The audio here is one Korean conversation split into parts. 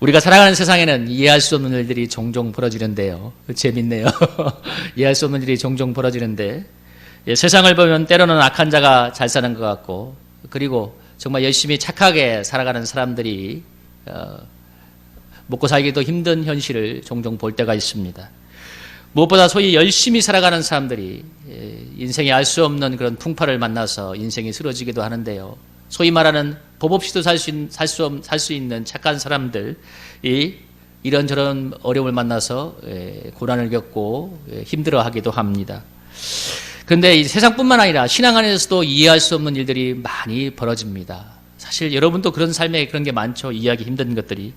우리가 살아가는 세상에는 이해할 수 없는 일들이 종종 벌어지는데요. 재밌네요. 이해할 수 없는 일이 종종 벌어지는데, 세상을 보면 때로는 악한 자가 잘 사는 것 같고, 그리고 정말 열심히 착하게 살아가는 사람들이 먹고 살기도 힘든 현실을 종종 볼 때가 있습니다. 무엇보다 소위 열심히 살아가는 사람들이 인생에 알 수 없는 그런 풍파를 만나서 인생이 쓰러지기도 하는데요. 소위 말하는 법 없이도 살 수 있는 착한 사람들이 이런저런 어려움을 만나서 고난을 겪고 힘들어하기도 합니다. 그런데 이 세상뿐만 아니라 신앙 안에서도 이해할 수 없는 일들이 많이 벌어집니다. 사실 여러분도 그런 삶에 그런 게 많죠. 이해하기 힘든 것들이.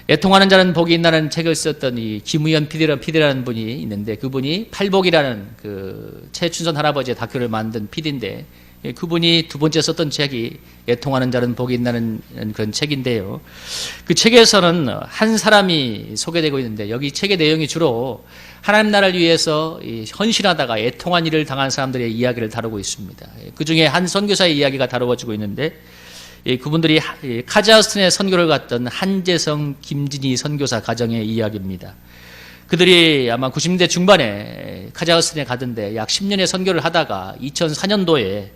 애통하는 자는 복이 있나는 책을 썼던 이 김우현 PD라는 분이 있는데, 그분이 팔복이라는 그 최춘선 할아버지의 다큐를 만든 PD인데, 그분이 두 번째 썼던 책이 애통하는 자는 복이 있나는 그런 책인데요. 그 책에서는 한 사람이 소개되고 있는데, 여기 책의 내용이 주로 하나님 나라를 위해서 헌신하다가 애통한 일을 당한 사람들의 이야기를 다루고 있습니다. 그 중에 한 선교사의 이야기가 다루어지고 있는데, 그분들이 카자흐스탄에 선교를 갔던 한재성, 김진희 선교사 가정의 이야기입니다. 그들이 아마 90년대 중반에 카자흐스탄에 가던데 약 10년의 선교를 하다가 2004년도에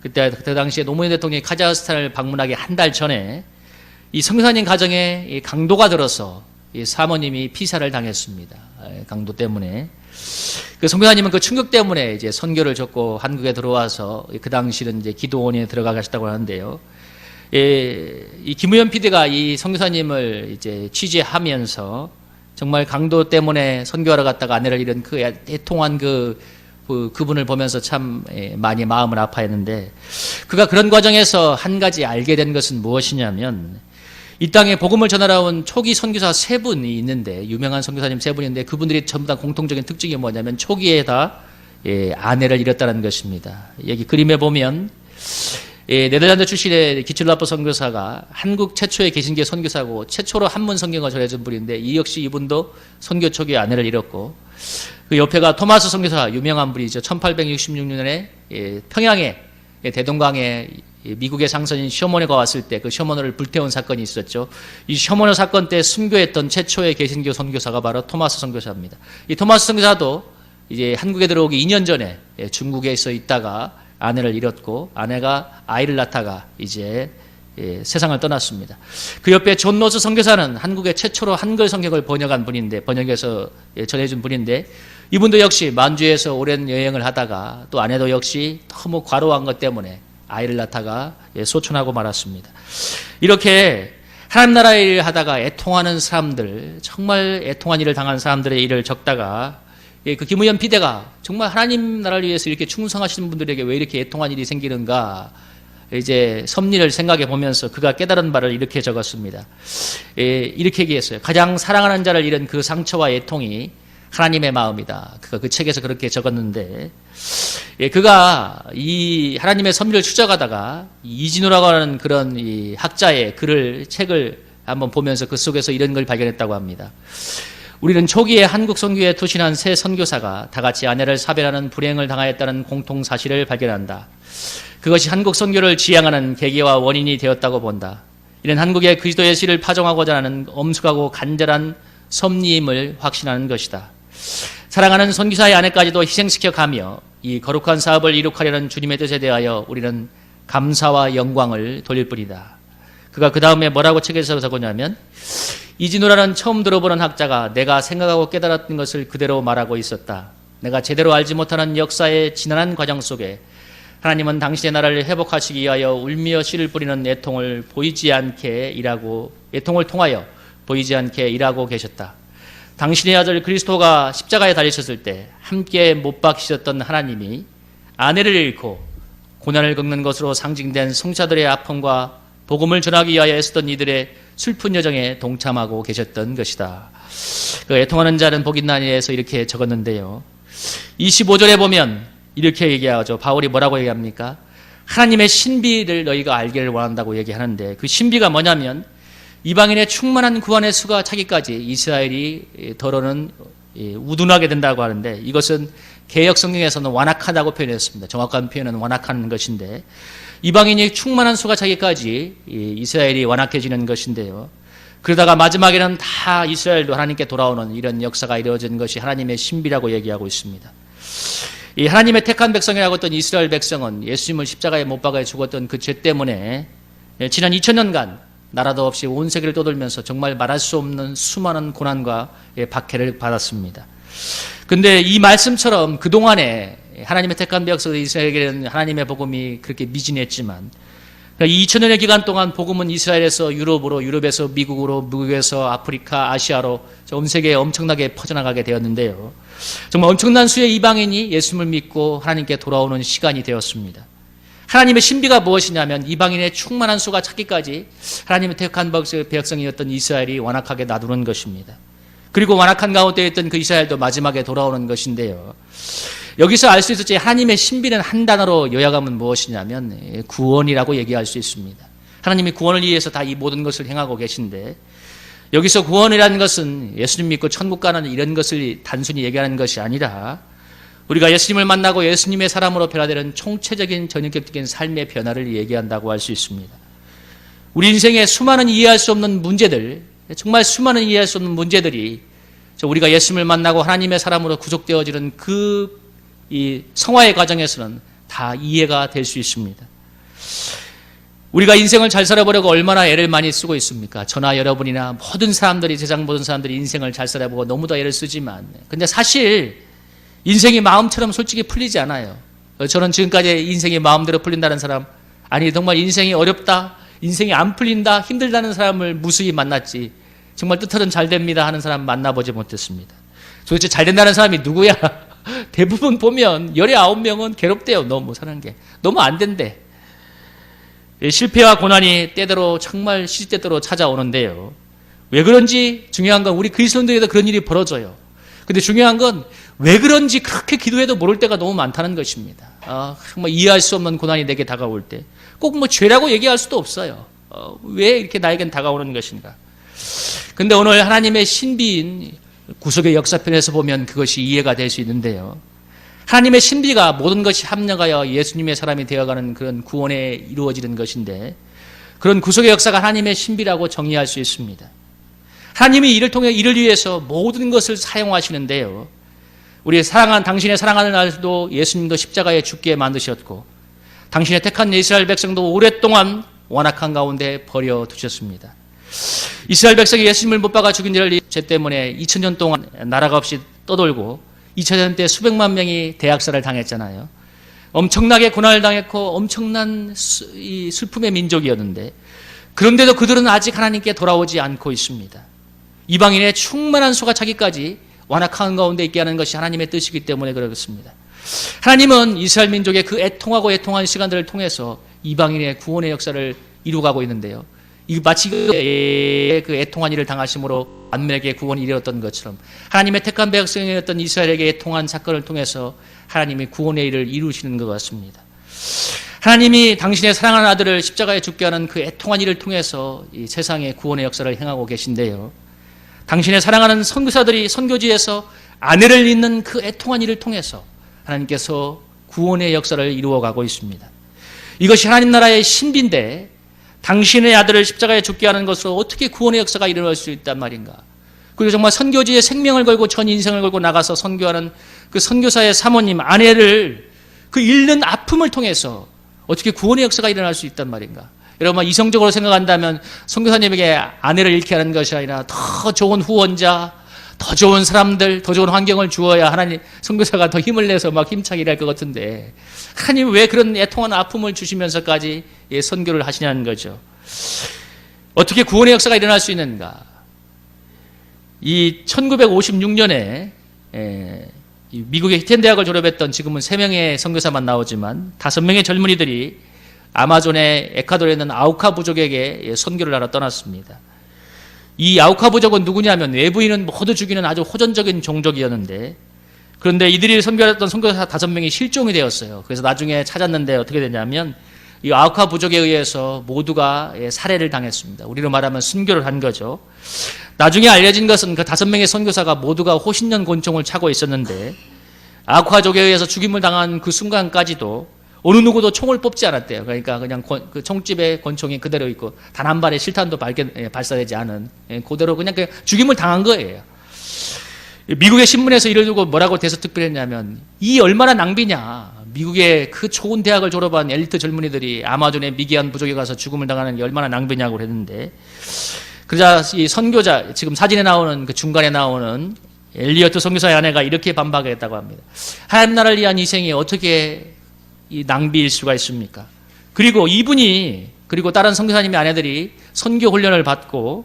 그때 당시에 노무현 대통령이 카자흐스탄을 방문하기 한 달 전에 이 선교사님 가정에 강도가 들어서 이 사모님이 피살을 당했습니다. 강도 때문에. 그 선교사님은 그 충격 때문에 이제 선교를 접고 한국에 들어와서 그 당시는 이제 기도원에 들어가 계셨다고 하는데요. 이 김우현 PD가 이 선교사님을 이제 취재하면서 정말 강도 때문에 선교하러 갔다가 아내를 잃은 그 애통한 그분을 보면서 참 많이 마음을 아파했는데, 그가 그런 과정에서 한 가지 알게 된 것은 무엇이냐면, 이 땅에 복음을 전하러 온 초기 선교사 세 분이 있는데, 유명한 선교사님 세 분인데, 그분들이 전부 다 공통적인 특징이 뭐냐면 초기에 다 아내를 잃었다는 것입니다. 여기 그림에 보면 네덜란드 출신의 기칠라퍼 선교사가 한국 최초의 개신교 선교사고 최초로 한문 성경을 전해준 분인데, 이 역시 이분도 선교 초기에 아내를 잃었고, 그 옆에가 토마스 선교사, 유명한 분이죠. 1866년에 평양에 대동강에 미국의 상선인 셔머너가 왔을 때 그 셔머너를 불태운 사건이 있었죠. 이 셔머너 사건 때 순교했던 최초의 개신교 선교사가 바로 토마스 선교사입니다. 이 토마스 선교사도 이제 한국에 들어오기 2년 전에 중국에서 있다가 아내를 잃었고, 아내가 아이를 낳다가 이제 세상을 떠났습니다. 그 옆에 존 노스 선교사는 한국의 최초로 한글 성경을 번역한 분인데, 번역해서 전해준 분인데, 이분도 역시 만주에서 오랜 여행을 하다가 또 아내도 역시 너무 과로한 것 때문에 아이를 낳다가 소천하고 말았습니다. 이렇게 하나님 나라 일을 하다가 애통하는 사람들, 정말 애통한 일을 당한 사람들의 일을 적다가 그 김우현 PD가 정말 하나님 나라를 위해서 이렇게 충성하시는 분들에게 왜 이렇게 애통한 일이 생기는가, 이제 섭리를 생각해 보면서 그가 깨달은 바를 이렇게 적었습니다. 이렇게 얘기했어요. 가장 사랑하는 자를 잃은 그 상처와 애통이 하나님의 마음이다. 그가 그 책에서 그렇게 적었는데, 그가 이 하나님의 섭리를 추적하다가 이진우라고 하는 그런 이 학자의 책을 한번 보면서 그 속에서 이런 걸 발견했다고 합니다. 우리는 초기에 한국 선교에 투신한 새 선교사가 다 같이 아내를 사별하는 불행을 당하였다는 공통 사실을 발견한다. 그것이 한국 선교를 지향하는 계기와 원인이 되었다고 본다. 이는 한국의 그리스도의 씨를 파종하고자 하는 엄숙하고 간절한 섭리임을 확신하는 것이다. 사랑하는 선교사의 아내까지도 희생시켜 가며 이 거룩한 사업을 이룩하려는 주님의 뜻에 대하여 우리는 감사와 영광을 돌릴 뿐이다. 그가 그 다음에 뭐라고 책에서 적었냐면, 이진우라는 처음 들어보는 학자가 내가 생각하고 깨달았던 것을 그대로 말하고 있었다. 내가 제대로 알지 못하는 역사의 지난한 과정 속에 하나님은 당신의 나라를 회복하시기 위하여 울며 씨를 뿌리는 애통을 통하여 보이지 않게 일하고 계셨다. 당신의 아들 그리스도가 십자가에 달리셨을 때 함께 못 박히셨던 하나님이 아내를 잃고 고난을 겪는 것으로 상징된 성자들의 아픔과 복음을 전하기 위하여 애쓰던 이들의 슬픈 여정에 동참하고 계셨던 것이다. 그 애통하는 자는 복이 있나니에서 이렇게 적었는데요. 25절에 보면 이렇게 얘기하죠. 바울이 뭐라고 얘기합니까? 하나님의 신비를 너희가 알기를 원한다고 얘기하는데, 그 신비가 뭐냐면 이방인의 충만한 구원의 수가 차기까지 이스라엘이 더러는 우둔하게 된다고 하는데, 이것은 개역 성경에서는 완악하다고 표현했습니다. 정확한 표현은 완악한 것인데, 이방인이 충만한 수가 차기까지 이스라엘이 완악해지는 것인데요. 그러다가 마지막에는 다 이스라엘도 하나님께 돌아오는 이런 역사가 이루어진 것이 하나님의 신비라고 얘기하고 있습니다. 이 하나님의 택한 백성이라고 했던 이스라엘 백성은 예수님을 십자가에 못 박아 죽었던 그 죄 때문에 지난 2000년간 나라도 없이 온 세계를 떠돌면서 정말 말할 수 없는 수많은 고난과 박해를 받았습니다. 근데 이 말씀처럼 그동안에 하나님의 택한 백성 이스라엘에게는 하나님의 복음이 그렇게 미진했지만 이 2000년의 기간 동안 복음은 이스라엘에서 유럽으로, 유럽에서 미국으로, 미국에서 아프리카, 아시아로 온 세계에 엄청나게 퍼져나가게 되었는데요. 정말 엄청난 수의 이방인이 예수님을 믿고 하나님께 돌아오는 시간이 되었습니다. 하나님의 신비가 무엇이냐면 이방인의 충만한 수가 찾기까지 하나님의 택한 백성이었던 이스라엘이 완악하게 놔두는 것입니다. 그리고 완악한 가운데 있던 그 이스라엘도 마지막에 돌아오는 것인데요. 여기서 알 수 있을지 하나님의 신비는 한 단어로 요약하면 무엇이냐면 구원이라고 얘기할 수 있습니다. 하나님이 구원을 위해서 다 이 모든 것을 행하고 계신데 여기서 구원이라는 것은 예수님 믿고 천국 가는 이런 것을 단순히 얘기하는 것이 아니라 우리가 예수님을 만나고 예수님의 사람으로 변화되는 총체적인 전인격적인 삶의 변화를 얘기한다고 할 수 있습니다. 우리 인생에 수많은 이해할 수 없는 문제들, 정말 수많은 이해할 수 없는 문제들이 우리가 예수님을 만나고 하나님의 사람으로 구속되어지는 이 성화의 과정에서는 다 이해가 될 수 있습니다. 우리가 인생을 잘 살아보려고 얼마나 애를 많이 쓰고 있습니까? 저나 여러분이나 모든 사람들이, 세상 모든 사람들이 인생을 잘 살아보고 너무도 애를 쓰지만 근데 사실 인생이 마음처럼 솔직히 풀리지 않아요. 저는 지금까지 인생이 마음대로 풀린다는 사람, 아니 정말 인생이 어렵다, 인생이 안 풀린다, 힘들다는 사람을 무수히 만났지 정말 뜻하든 잘 됩니다 하는 사람 만나보지 못했습니다. 도대체 잘 된다는 사람이 누구야? 대부분 보면 19명은 괴롭대요. 너무 사는 게 너무 안 된대. 실패와 고난이 때대로 정말 시시때때로 찾아오는데요. 왜 그런지 중요한 건 우리 그리스도인들에게도 그런 일이 벌어져요. 근데 중요한 건 왜 그런지 그렇게 기도해도 모를 때가 너무 많다는 것입니다. 정말 이해할 수 없는 고난이 내게 다가올 때 꼭 뭐 죄라고 얘기할 수도 없어요. 왜 이렇게 나에겐 다가오는 것인가? 근데 오늘 하나님의 신비인 구속의 역사편에서 보면 그것이 이해가 될 수 있는데요. 하나님의 신비가 모든 것이 합력하여 예수님의 사람이 되어가는 그런 구원에 이루어지는 것인데 그런 구속의 역사가 하나님의 신비라고 정의할 수 있습니다. 하나님이 이를 위해서 모든 것을 사용하시는데요. 우리 당신의 사랑하는 아들도 예수님도 십자가에 죽게 만드셨고 당신의 택한 이스라엘 백성도 오랫동안 완악한 가운데 버려두셨습니다. 이스라엘 백성이 예수님을 못 박아 죽인 죄 때문에 2000년 동안 나라가 없이 떠돌고 2000년 때 수백만 명이 대학살을 당했잖아요. 엄청나게 고난을 당했고 엄청난 슬픔의 민족이었는데 그런데도 그들은 아직 하나님께 돌아오지 않고 있습니다. 이방인의 충만한 수가 차기까지 완악한 가운데 있게 하는 것이 하나님의 뜻이기 때문에 그렇습니다. 하나님은 이스라엘 민족의 그 애통하고 애통한 시간들을 통해서 이방인의 구원의 역사를 이루어가고 있는데요. 마치 그 애통한 일을 당하심으로 만민에게 구원이 이르렀던 것처럼 하나님의 택한 백성이었던 이스라엘에게 애통한 사건을 통해서 하나님이 구원의 일을 이루시는 것 같습니다. 하나님이 당신의 사랑하는 아들을 십자가에 죽게 하는 그 애통한 일을 통해서 이 세상의 구원의 역사를 행하고 계신데요. 당신의 사랑하는 선교사들이 선교지에서 아내를 잇는 그 애통한 일을 통해서 하나님께서 구원의 역사를 이루어가고 있습니다. 이것이 하나님 나라의 신비인데 당신의 아들을 십자가에 죽게 하는 것으로 어떻게 구원의 역사가 일어날 수 있단 말인가? 그리고 정말 선교지에 생명을 걸고 전 인생을 걸고 나가서 선교하는 그 선교사의 사모님, 아내를 그 잃는 아픔을 통해서 어떻게 구원의 역사가 일어날 수 있단 말인가? 여러분 이성적으로 생각한다면 선교사님에게 아내를 잃게 하는 것이 아니라 더 좋은 후원자, 더 좋은 사람들, 더 좋은 환경을 주어야 하나님 선교사가 더 힘을 내서 막 힘차게 일할 것 같은데 하나님 왜 그런 애통한 아픔을 주시면서까지 선교를 하시냐는 거죠. 어떻게 구원의 역사가 일어날 수 있는가? 이 1956년에 미국의 히텐 대학을 졸업했던 지금은 3명의 선교사만 나오지만 5명의 젊은이들이 아마존의 에콰도르에 있는 아우카 부족에게 선교를 하러 떠났습니다. 이 아우카 부족은 누구냐면 외부인은 모두 죽이는 아주 호전적인 종족이었는데 그런데 이들이 선교했던 선교사 5명이 실종이 되었어요. 그래서 나중에 찾았는데 어떻게 되냐면 이 아우카 부족에 의해서 모두가 살해를 당했습니다. 우리로 말하면 순교를 한 거죠. 나중에 알려진 것은 그 5명의 선교사가 모두가 호신년 곤충을 차고 있었는데 아우카족에 의해서 죽임을 당한 그 순간까지도 어느 누구도 총을 뽑지 않았대요. 그러니까 그냥 그 총집에 권총이 그대로 있고 단 한 발의 실탄도 발사되지 않은 그대로 그냥 죽임을 당한 거예요. 미국의 신문에서 이를 두고 뭐라고 대서특필했냐면 이 얼마나 낭비냐. 미국의 그 좋은 대학을 졸업한 엘리트 젊은이들이 아마존의 미개한 부족에 가서 죽음을 당하는 게 얼마나 낭비냐고 그랬는데 그러자 이 선교자 지금 사진에 나오는 그 중간에 나오는 엘리어트 선교사의 아내가 이렇게 반박했다고 합니다. 하나님 나라를 위한 희생이 어떻게 이 낭비일 수가 있습니까? 그리고 이분이 그리고 다른 선교사님의 아내들이 선교 훈련을 받고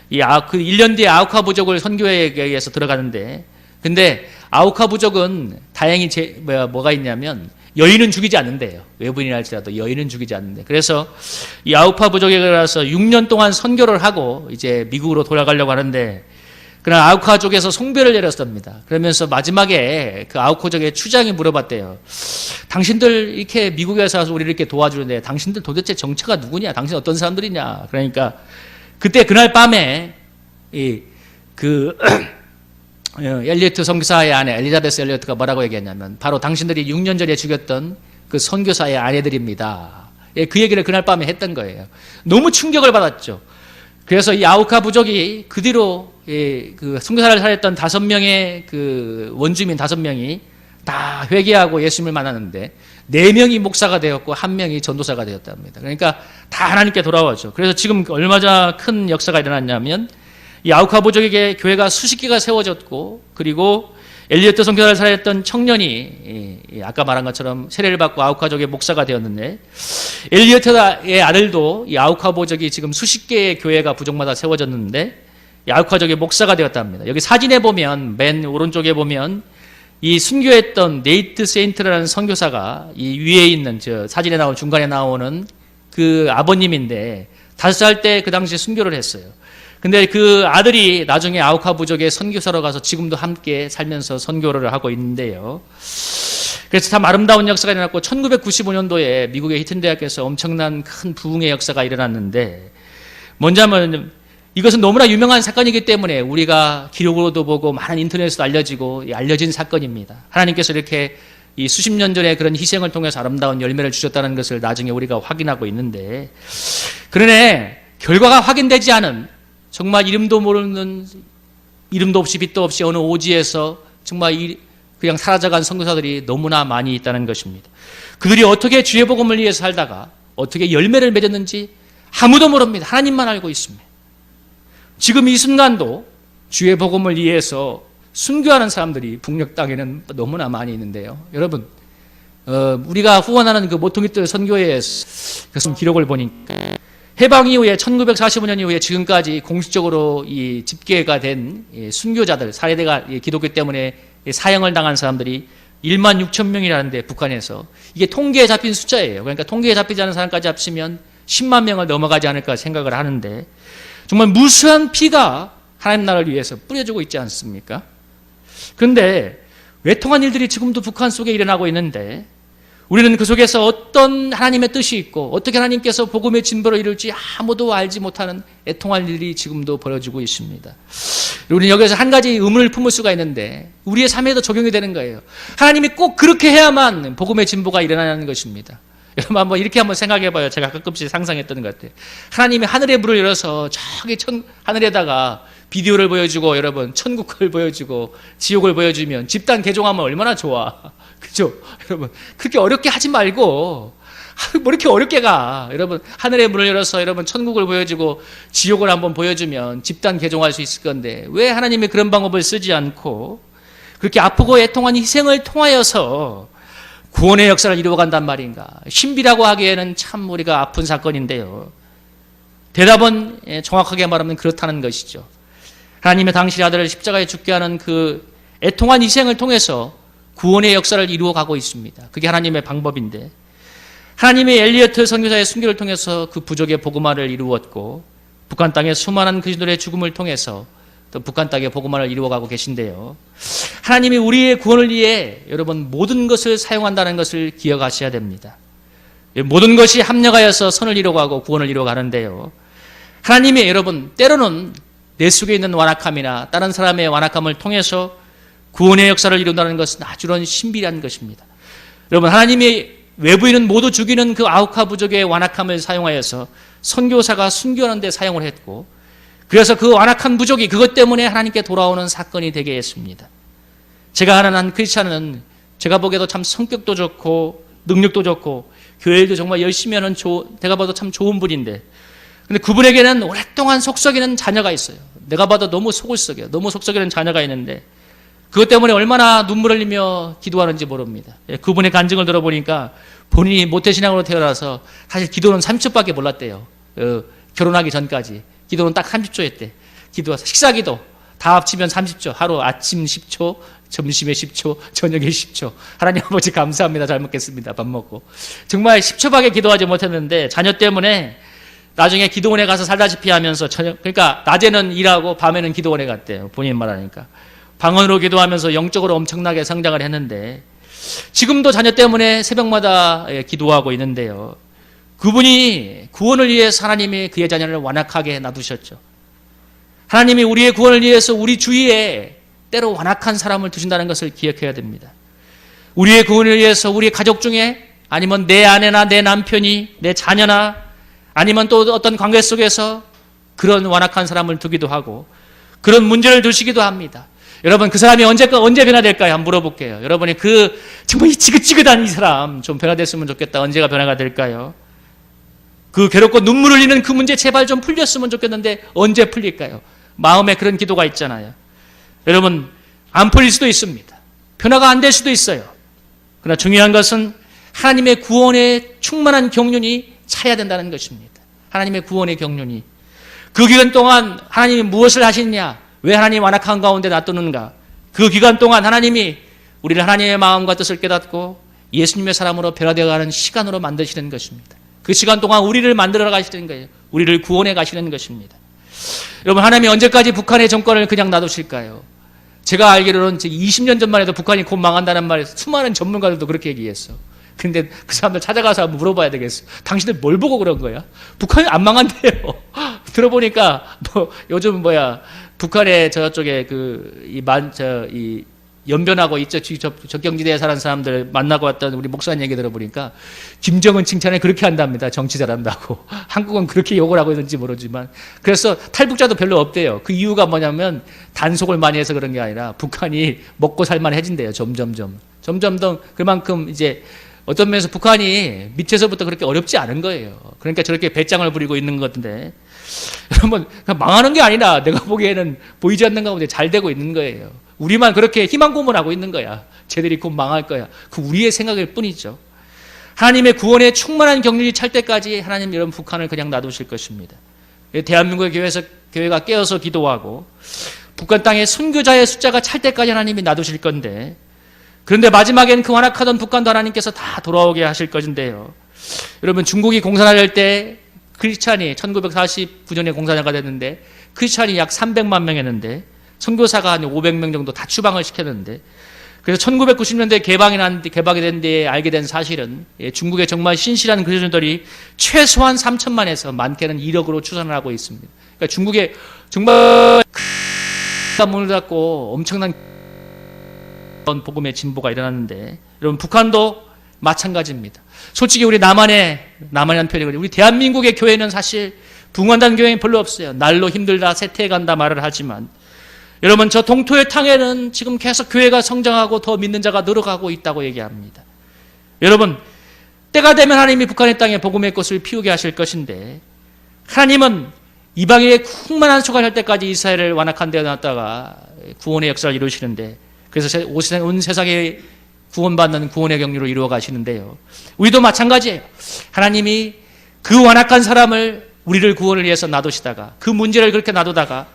그 1년 뒤에 아우카 부족을 선교에 의해서 들어가는데 근데 아우카 부족은 다행히 뭐가 있냐면 여인은 죽이지 않는데요. 외부인이라 할지라도 여인은 죽이지 않는데. 그래서 이 아우카 부족에 가서 6년 동안 선교를 하고 이제 미국으로 돌아가려고 하는데 그러나 아우카 쪽에서 송별을 내렸습니다. 그러면서 마지막에 그 아우카족의 추장이 물어봤대요. 당신들 이렇게 미국에서 와서 우리를 이렇게 도와주는데 당신들 도대체 정체가 누구냐? 당신 어떤 사람들이냐? 그러니까 그날 밤에 엘리어트 선교사의 아내 엘리자베스 엘리어트가 뭐라고 얘기했냐면 바로 당신들이 6년 전에 죽였던 그 선교사의 아내들입니다. 그 얘기를 그날 밤에 했던 거예요. 너무 충격을 받았죠. 그래서 이 아우카 부족이 그 뒤로 그 선교사를 살았던 5명의 그 원주민 5명이 다 회개하고 예수님을 만났는데 4명이 목사가 되었고 1명이 전도사가 되었답니다. 그러니까 다 하나님께 돌아왔죠. 그래서 지금 얼마나 큰 역사가 일어났냐면 이 아우카 부족에게 교회가 수십 개가 세워졌고 그리고 엘리어트 선교사를 살았던 청년이 아까 말한 것처럼 세례를 받고 아우카족의 목사가 되었는데 엘리어트의 아들도 이 아우카 부족이 지금 수십 개의 교회가 부족마다 세워졌는데 이 아우카족의 목사가 되었답니다. 여기 사진에 보면 맨 오른쪽에 보면 이 순교했던 네이트 세인트라는 선교사가 이 위에 있는 저 사진에 나오는 중간에 나오는 그 아버님인데 5살 때 그 당시에 순교를 했어요. 근데 그 아들이 나중에 아우카 부족의 선교사로 가서 지금도 함께 살면서 선교를 하고 있는데요. 그래서 참 아름다운 역사가 일어났고 1995년도에 미국의 히튼 대학에서 엄청난 큰 부흥의 역사가 일어났는데 뭐냐면 이것은 너무나 유명한 사건이기 때문에 우리가 기록으로도 보고 많은 인터넷에서도 알려진 사건입니다. 하나님께서 이렇게 이 수십 년 전에 그런 희생을 통해서 아름다운 열매를 주셨다는 것을 나중에 우리가 확인하고 있는데 그러나 결과가 확인되지 않은 정말 이름도 모르는 이름도 없이 빛도 없이 어느 오지에서 정말 그냥 사라져간 선교사들이 너무나 많이 있다는 것입니다. 그들이 어떻게 주의 복음을 위해서 살다가 어떻게 열매를 맺었는지 아무도 모릅니다. 하나님만 알고 있습니다. 지금 이 순간도 주의 복음을 위해서 순교하는 사람들이 북녘 땅에는 너무나 많이 있는데요. 여러분, 우리가 후원하는 그 모퉁이들 선교회의 기록을 보니까 해방 이후에 1945년 이후에 지금까지 공식적으로 이 집계가 된 순교자들, 사례대가 기독교 때문에 사형을 당한 사람들이 1만 6천 명이라는데 북한에서 이게 통계에 잡힌 숫자예요. 그러니까 통계에 잡히지 않은 사람까지 합치면 10만 명을 넘어가지 않을까 생각을 하는데 정말 무수한 피가 하나님 나라를 위해서 뿌려지고 있지 않습니까? 그런데 외통한 일들이 지금도 북한 속에 일어나고 있는데 우리는 그 속에서 어떤 하나님의 뜻이 있고 어떻게 하나님께서 복음의 진보를 이룰지 아무도 알지 못하는 애통할 일이 지금도 벌어지고 있습니다. 우리는 여기서 한 가지 의문을 품을 수가 있는데 우리의 삶에도 적용이 되는 거예요. 하나님이 꼭 그렇게 해야만 복음의 진보가 일어나는 것입니다. 여러분 한번 이렇게 한번 생각해 봐요. 제가 가끔씩 상상했던 것 같아요. 하나님이 하늘의 문을 열어서 저기 하늘에다가 비디오를 보여주고 여러분 천국을 보여주고 지옥을 보여주면 집단 개종하면 얼마나 좋아. 그죠? 여러분 그렇게 어렵게 하지 말고 뭐 이렇게 어렵게 가. 여러분 하늘의 문을 열어서 여러분 천국을 보여주고 지옥을 한번 보여주면 집단 개종할 수 있을 건데 왜 하나님이 그런 방법을 쓰지 않고 그렇게 아프고 애통한 희생을 통하여서 구원의 역사를 이루어간단 말인가. 신비라고 하기에는 참 우리가 아픈 사건인데요. 대답은 정확하게 말하면 그렇다는 것이죠. 하나님의 당신의 아들을 십자가에 죽게 하는 그 애통한 희생을 통해서 구원의 역사를 이루어가고 있습니다. 그게 하나님의 방법인데 하나님의 엘리어트 선교사의 순교를 통해서 그 부족의 복음화를 이루었고 북한 땅의 수많은 그리스도의 죽음을 통해서 또 북한 땅의 복음화를 이루어가고 계신데요. 하나님이 우리의 구원을 위해 여러분 모든 것을 사용한다는 것을 기억하셔야 됩니다. 모든 것이 합력하여서 선을 이루어가고 구원을 이루어가는데요. 하나님이 여러분 때로는 내 속에 있는 완악함이나 다른 사람의 완악함을 통해서 구원의 역사를 이룬다는 것은 아주런 신비한 것입니다. 여러분 하나님이 외부인은 모두 죽이는 그 아우카 부족의 완악함을 사용하여서 선교사가 순교하는 데 사용을 했고, 그래서 그 완악한 부족이 그것 때문에 하나님께 돌아오는 사건이 되게 했습니다. 제가 아는 한 크리스찬은 제가 보기에도 참 성격도 좋고 능력도 좋고 교회도 정말 열심히 하는 내가 봐도 참 좋은 분인데, 근데 그분에게는 오랫동안 속썩이는 자녀가 있어요. 내가 봐도 너무 속을 썩여요. 너무 속썩이는 자녀가 있는데 그것 때문에 얼마나 눈물을 흘리며 기도하는지 모릅니다. 그분의 간증을 들어보니까 본인이 모태신앙으로 태어나서 사실 기도는 30초밖에 몰랐대요. 결혼하기 전까지 기도는 딱 30초 했대. 기도해서 식사기도 다 합치면 30초. 하루 아침 10초, 점심에 10초, 저녁에 10초. 하나님 아버지 감사합니다. 잘 먹겠습니다. 밥 먹고. 정말 10초밖에 기도하지 못했는데 자녀 때문에 나중에 기도원에 가서 살다시피 하면서 그러니까 낮에는 일하고 밤에는 기도원에 갔대요. 본인 말하니까. 방언으로 기도하면서 영적으로 엄청나게 성장을 했는데 지금도 자녀 때문에 새벽마다 기도하고 있는데요. 그분이 구원을 위해서 하나님이 그의 자녀를 완악하게 놔두셨죠. 하나님이 우리의 구원을 위해서 우리 주위에 때로 완악한 사람을 두신다는 것을 기억해야 됩니다. 우리의 구원을 위해서 우리 가족 중에 아니면 내 아내나 내 남편이 내 자녀나 아니면 또 어떤 관계 속에서 그런 완악한 사람을 두기도 하고 그런 문제를 두시기도 합니다. 여러분 그 사람이 언제 변화될까요? 한번 물어볼게요. 여러분이 정말 이 지긋지긋한 이 사람 좀 변화됐으면 좋겠다. 언제가 변화가 될까요? 그 괴롭고 눈물 흘리는 그 문제 제발 좀 풀렸으면 좋겠는데 언제 풀릴까요? 마음에 그런 기도가 있잖아요. 여러분 안 풀릴 수도 있습니다. 변화가 안 될 수도 있어요. 그러나 중요한 것은 하나님의 구원에 충만한 경륜이 차야 된다는 것입니다. 하나님의 구원의 경륜이. 그 기간 동안 하나님이 무엇을 하시느냐? 왜 하나님 완악한 가운데 놔두는가? 그 기간 동안 하나님이 우리를 하나님의 마음과 뜻을 깨닫고 예수님의 사람으로 변화되어가는 시간으로 만드시는 것입니다. 그 시간 동안 우리를 만들어 가시는 거예요. 우리를 구원해 가시는 것입니다. 여러분 하나님이 언제까지 북한의 정권을 그냥 놔두실까요? 제가 알기로는 20년 전만 해도 북한이 곧 망한다는 말에 수많은 전문가들도 그렇게 얘기했어. 근데 그 사람들 찾아가서 한번 물어봐야 되겠어. 당신들 뭘 보고 그런 거야? 북한이 안 망한대요. 들어보니까 요즘 북한의 저쪽에 이 연변하고 이쪽 적경지대에 사는 사람들 만나고 왔던 우리 목사님 얘기 들어보니까 김정은 칭찬을 그렇게 한답니다. 정치 잘한다고. 한국은 그렇게 욕을 하고 있는지 모르지만 그래서 탈북자도 별로 없대요. 그 이유가 뭐냐면 단속을 많이 해서 그런 게 아니라 북한이 먹고 살만해진대요. 점점점 더 그만큼 이제 어떤 면에서 북한이 밑에서부터 그렇게 어렵지 않은 거예요. 그러니까 저렇게 배짱을 부리고 있는 것 같은데 여러분 망하는 게 아니라 내가 보기에는 보이지 않는 가운데 잘 되고 있는 거예요. 우리만 그렇게 희망 고문하고 있는 거야. 쟤들이 곧 망할 거야. 그 우리의 생각일 뿐이죠. 하나님의 구원에 충만한 경륜이 찰 때까지 하나님 이런 북한을 그냥 놔두실 것입니다. 대한민국의 교회가 깨어서 기도하고 북한 땅에 선교자의 숫자가 찰 때까지 하나님이 놔두실 건데 그런데 마지막엔 그 완악하던 북한도 하나님께서 다 돌아오게 하실 것인데요. 여러분 중국이 공산화될 때 크리스찬이 1949년에 공산화가 됐는데 크리스찬이 약 300만 명이었는데 선교사가 한 500명 정도 다 추방을 시켰는데 그래서 1990년대 개방이 된 뒤에 알게 된 사실은 중국의 정말 신실한 그리스도인들이 최소한 3천만에서 많게는 1억으로 추산을 하고 있습니다. 그러니까 중국에 정말 문을 닫고 엄청난 복음의 진보가 일어났는데 여러분 북한도 마찬가지입니다. 솔직히 우리 남한의 편이거든요. 우리 대한민국의 교회는 사실 붕괴한 교회는 별로 없어요. 날로 힘들다 쇠퇴해 간다 말을 하지만 여러분 저 동토의 땅에는 지금 계속 교회가 성장하고 더 믿는 자가 늘어가고 있다고 얘기합니다. 여러분 때가 되면 하나님이 북한의 땅에 복음의 꽃을 피우게 하실 것인데 하나님은 이방인의 충만한 소관할 때까지 이스라엘을 완악한 데에 놨다가 구원의 역사를 이루시는데 그래서 온 세상에 구원받는 구원의 경륜으로 이루어 가시는데요. 우리도 마찬가지예요. 하나님이 그 완악한 사람을 우리를 구원을 위해서 놔두시다가 그 문제를 그렇게 놔두다가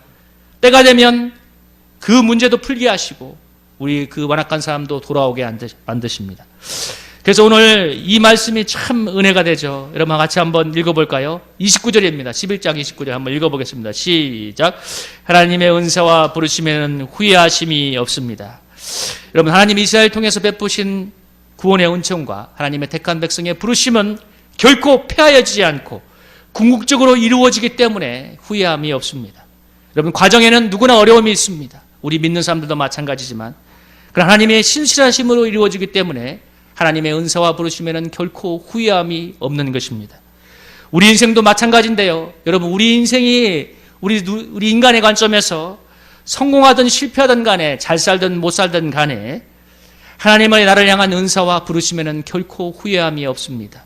때가 되면 그 문제도 풀게 하시고 우리 그 완악한 사람도 돌아오게 만드십니다. 그래서 오늘 이 말씀이 참 은혜가 되죠. 여러분 같이 한번 읽어볼까요? 29절입니다. 11장 29절 한번 읽어보겠습니다. 시작. 하나님의 은사와 부르심에는 후회하심이 없습니다. 여러분 하나님이 이스라엘 통해서 베푸신 구원의 은총과 하나님의 택한 백성의 부르심은 결코 폐하여지지 않고 궁극적으로 이루어지기 때문에 후회함이 없습니다. 여러분 과정에는 누구나 어려움이 있습니다. 우리 믿는 사람들도 마찬가지지만 그러나 하나님의 신실하심으로 이루어지기 때문에 하나님의 은사와 부르심에는 결코 후회함이 없는 것입니다. 우리 인생도 마찬가지인데요. 여러분, 우리 인생이 우리 인간의 관점에서 성공하든 실패하든 간에 잘 살든 못 살든 간에 하나님의 나를 향한 은사와 부르심에는 결코 후회함이 없습니다.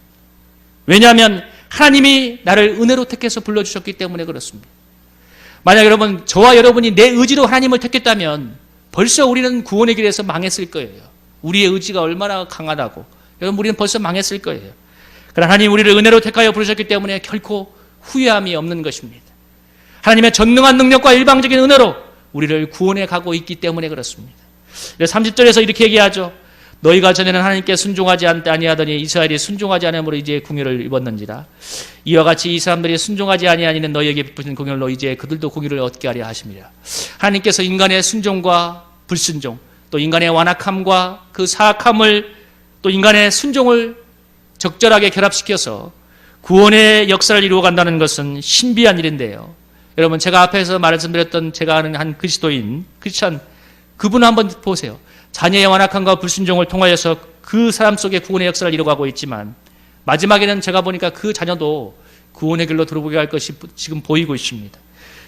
왜냐하면 하나님이 나를 은혜로 택해서 불러주셨기 때문에 그렇습니다. 만약 여러분, 저와 여러분이 내 의지로 하나님을 택했다면 벌써 우리는 구원의 길에서 망했을 거예요. 우리의 의지가 얼마나 강하다고. 여러분, 우리는 벌써 망했을 거예요. 그러나 하나님 우리를 은혜로 택하여 부르셨기 때문에 결코 후회함이 없는 것입니다. 하나님의 전능한 능력과 일방적인 은혜로 우리를 구원해 가고 있기 때문에 그렇습니다. 30절에서 이렇게 얘기하죠. 너희가 전에는 하나님께 순종하지 아니하더니 이스라엘이 순종하지 않음으로 이제 궁유를 입었는지라. 이와 같이 이 사람들이 순종하지 아니하니는 너희에게 베푸신 공연로 이제 그들도 공유를 얻게 하려 하심이라. 하나님께서 인간의 순종과 불순종, 또 인간의 완악함과 그 사악함을, 또 인간의 순종을 적절하게 결합시켜서 구원의 역사를 이루어간다는 것은 신비한 일인데요. 여러분, 제가 앞에서 말씀드렸던 제가 아는 한 그리스도인, 크리스찬, 그분 한번 보세요. 자녀의 완악함과 불순종을 통하여서 그 사람 속에 구원의 역사를 이루어가고 있지만 마지막에는 제가 보니까 그 자녀도 구원의 길로 들어보게 할 것이 지금 보이고 있습니다.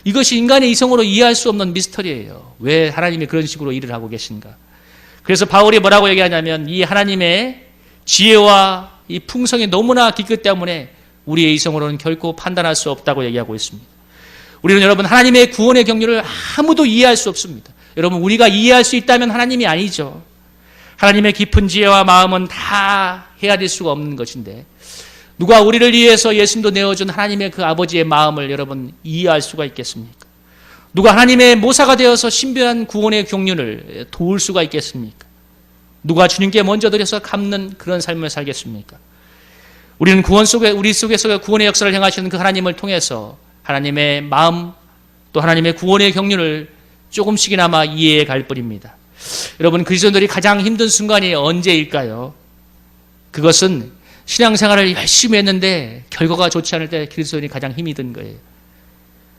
이것이 인간의 이성으로 이해할 수 없는 미스터리예요. 왜 하나님이 그런 식으로 일을 하고 계신가? 그래서 바울이 뭐라고 얘기하냐면 이 하나님의 지혜와 이 풍성이 너무나 깊기 때문에 우리의 이성으로는 결코 판단할 수 없다고 얘기하고 있습니다. 우리는 여러분, 하나님의 구원의 경륜을 아무도 이해할 수 없습니다. 여러분, 우리가 이해할 수 있다면 하나님이 아니죠. 하나님의 깊은 지혜와 마음은 다 헤아릴 수가 없는 것인데 누가 우리를 위해서 예수님도 내어준 하나님의 그 아버지의 마음을 여러분 이해할 수가 있겠습니까? 누가 하나님의 모사가 되어서 신비한 구원의 경륜을 도울 수가 있겠습니까? 누가 주님께 먼저 드려서 갚는 그런 삶을 살겠습니까? 우리는 우리 속에서 구원의 역사를 행하시는 그 하나님을 통해서 하나님의 마음, 또 하나님의 구원의 경륜을 조금씩이나마 이해해 갈 뿐입니다. 여러분, 그리스도인들이 가장 힘든 순간이 언제일까요? 그것은 신앙생활을 열심히 했는데 결과가 좋지 않을 때 그리스도인이 가장 힘이 든 거예요.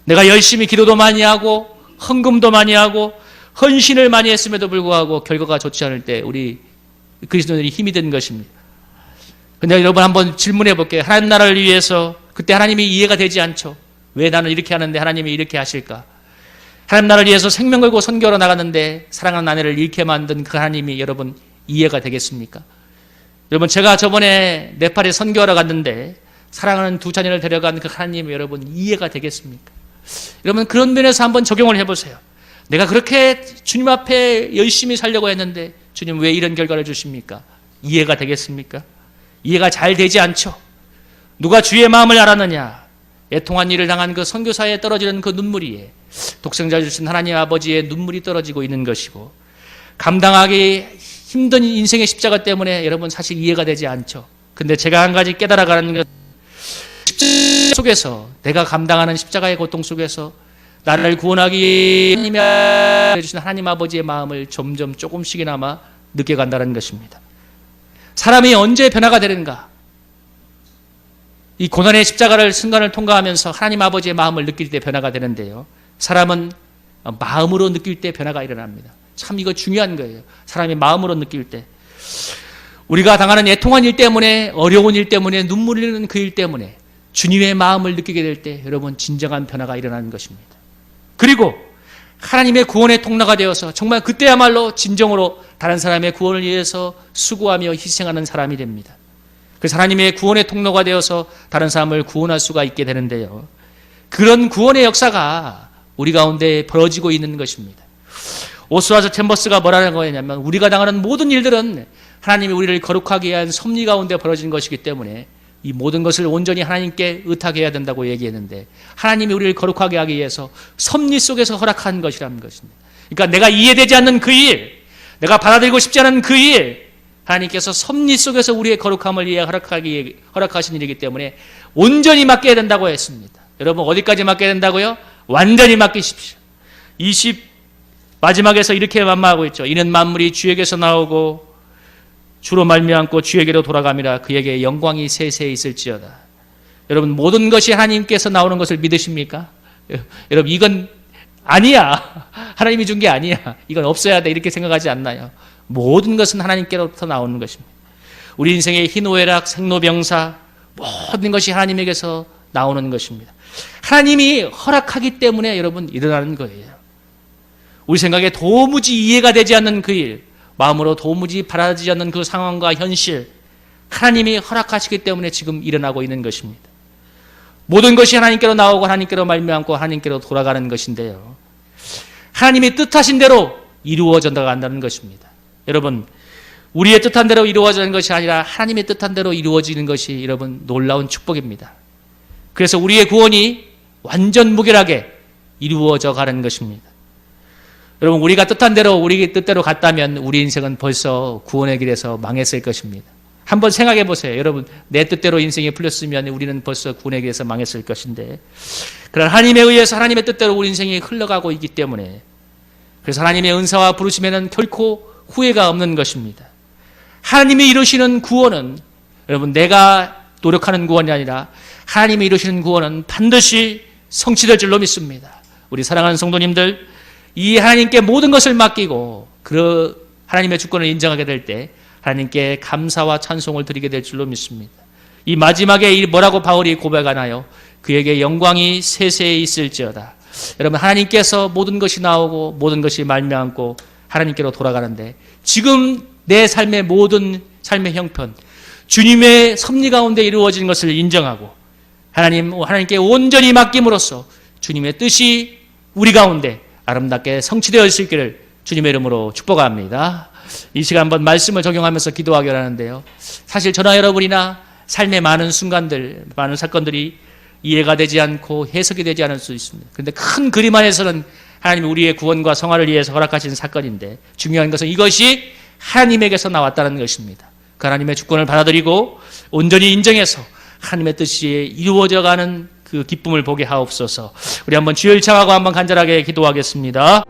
내가 열심히 기도도 많이 하고 헌금도 많이 하고 헌신을 많이 했음에도 불구하고 결과가 좋지 않을 때 우리 그리스도인들이 힘이 든 것입니다. 근데 여러분, 한번 질문해 볼게요. 하나님 나라를 위해서 그때 하나님이 이해가 되지 않죠. 왜 나는 이렇게 하는데 하나님이 이렇게 하실까? 하나님 나라를 위해서 생명 걸고 선교하러 나갔는데 사랑하는 아내를 잃게 만든 그 하나님이 여러분 이해가 되겠습니까? 여러분, 제가 저번에 네팔에 선교하러 갔는데 사랑하는 두 자녀를 데려간 그 하나님이 여러분 이해가 되겠습니까? 여러분, 그런 면에서 한번 적용을 해보세요. 내가 그렇게 주님 앞에 열심히 살려고 했는데 주님 왜 이런 결과를 주십니까? 이해가 되겠습니까? 이해가 잘 되지 않죠. 누가 주의 마음을 알았느냐? 애통한 일을 당한 그 선교사에 떨어지는 그 눈물이 독생자 주신 하나님 아버지의 눈물이 떨어지고 있는 것이고, 감당하기 힘든 인생의 십자가 때문에 여러분 사실 이해가 되지 않죠. 근데 제가 한 가지 깨달아가는 것, 십자가 속에서 내가 감당하는 십자가의 고통 속에서 나를 구원하기 하나님이 주신 하나님 아버지의 마음을 점점 조금씩이나마 느껴간다는 것입니다. 사람이 언제 변화가 되는가? 이 고난의 십자가를 순간을 통과하면서 하나님 아버지의 마음을 느낄 때 변화가 되는데요. 사람은 마음으로 느낄 때 변화가 일어납니다. 참 이거 중요한 거예요. 사람이 마음으로 느낄 때. 우리가 당하는 애통한 일 때문에, 어려운 일 때문에, 눈물 흘리는 그 일 때문에 주님의 마음을 느끼게 될 때 여러분 진정한 변화가 일어나는 것입니다. 그리고 하나님의 구원의 통로가 되어서 정말 그때야말로 진정으로 다른 사람의 구원을 위해서 수고하며 희생하는 사람이 됩니다. 그래서 하나님의 구원의 통로가 되어서 다른 사람을 구원할 수가 있게 되는데요. 그런 구원의 역사가 우리 가운데 벌어지고 있는 것입니다. 오스와저 챔버스가 뭐라는 거냐면 우리가 당하는 모든 일들은 하나님이 우리를 거룩하게 위한 섭리 가운데 벌어진 것이기 때문에 이 모든 것을 온전히 하나님께 의탁해야 된다고 얘기했는데 하나님이 우리를 거룩하게 하기 위해서 섭리 속에서 허락한 것이라는 것입니다. 그러니까 내가 이해되지 않는 그 일, 내가 받아들이고 싶지 않은 그 일, 하나님께서 섭리 속에서 우리의 거룩함을 위해 허락하신 일이기 때문에 온전히 맡겨야 된다고 했습니다. 여러분 어디까지 맡겨야 된다고요? 완전히 맡기십시오. 20 마지막에서 이렇게 만마하고 있죠. 이는 만물이 주에게서 나오고 주로 말미암고 주에게로 돌아감이라 그에게 영광이 세세히 있을지어다. 여러분 모든 것이 하나님께서 나오는 것을 믿으십니까? 여러분 이건 아니야. 하나님이 준 게 아니야. 이건 없어야 돼. 이렇게 생각하지 않나요? 모든 것은 하나님께로부터 나오는 것입니다. 우리 인생의 희노애락, 생로병사 모든 것이 하나님에게서 나오는 것입니다. 하나님이 허락하기 때문에 여러분 일어나는 거예요. 우리 생각에 도무지 이해가 되지 않는 그 일, 마음으로 도무지 바라지 않는 그 상황과 현실, 하나님이 허락하시기 때문에 지금 일어나고 있는 것입니다. 모든 것이 하나님께로 나오고 하나님께로 말미암고 하나님께로 돌아가는 것인데요. 하나님이 뜻하신 대로 이루어져 나간다는 것입니다. 여러분, 우리의 뜻한 대로 이루어지는 것이 아니라 하나님의 뜻한 대로 이루어지는 것이 여러분 놀라운 축복입니다. 그래서 우리의 구원이 완전 무결하게 이루어져 가는 것입니다. 여러분, 우리가 뜻한 대로 우리 뜻대로 갔다면 우리 인생은 벌써 구원의 길에서 망했을 것입니다. 한번 생각해 보세요. 여러분, 내 뜻대로 인생이 풀렸으면 우리는 벌써 구원의 길에서 망했을 것인데, 그러나 하나님에 의해서 하나님의 뜻대로 우리 인생이 흘러가고 있기 때문에, 그래서 하나님의 은사와 부르심에는 결코 후회가 없는 것입니다. 하나님이 이루시는 구원은 여러분 내가 노력하는 구원이 아니라 하나님이 이루시는 구원은 반드시 성취될 줄로 믿습니다. 우리 사랑하는 성도님들, 이 하나님께 모든 것을 맡기고 그 하나님의 주권을 인정하게 될 때 하나님께 감사와 찬송을 드리게 될 줄로 믿습니다. 이 마지막에 뭐라고 바울이 고백하나요? 그에게 영광이 세세에 있을지어다. 여러분, 하나님께서 모든 것이 나오고 모든 것이 말미암고 하나님께로 돌아가는데, 지금 내 삶의 모든 삶의 형편, 주님의 섭리 가운데 이루어지는 것을 인정하고 하나님께 온전히 맡김으로써 주님의 뜻이 우리 가운데 아름답게 성취되어 있기를 주님의 이름으로 축복합니다. 이 시간 한번 말씀을 적용하면서 기도하기 원하는데요. 사실 저나 여러분이나 삶의 많은 순간들, 많은 사건들이 이해가 되지 않고 해석이 되지 않을 수 있습니다. 그런데 큰 그림 안에서는 하나님이 우리의 구원과 성화를 위해서 허락하신 사건인데, 중요한 것은 이것이 하나님에게서 나왔다는 것입니다. 그 하나님의 주권을 받아들이고 온전히 인정해서 하나님의 뜻이 이루어져가는 그 기쁨을 보게 하옵소서. 우리 한번 주여 일창하고 한번 간절하게 기도하겠습니다.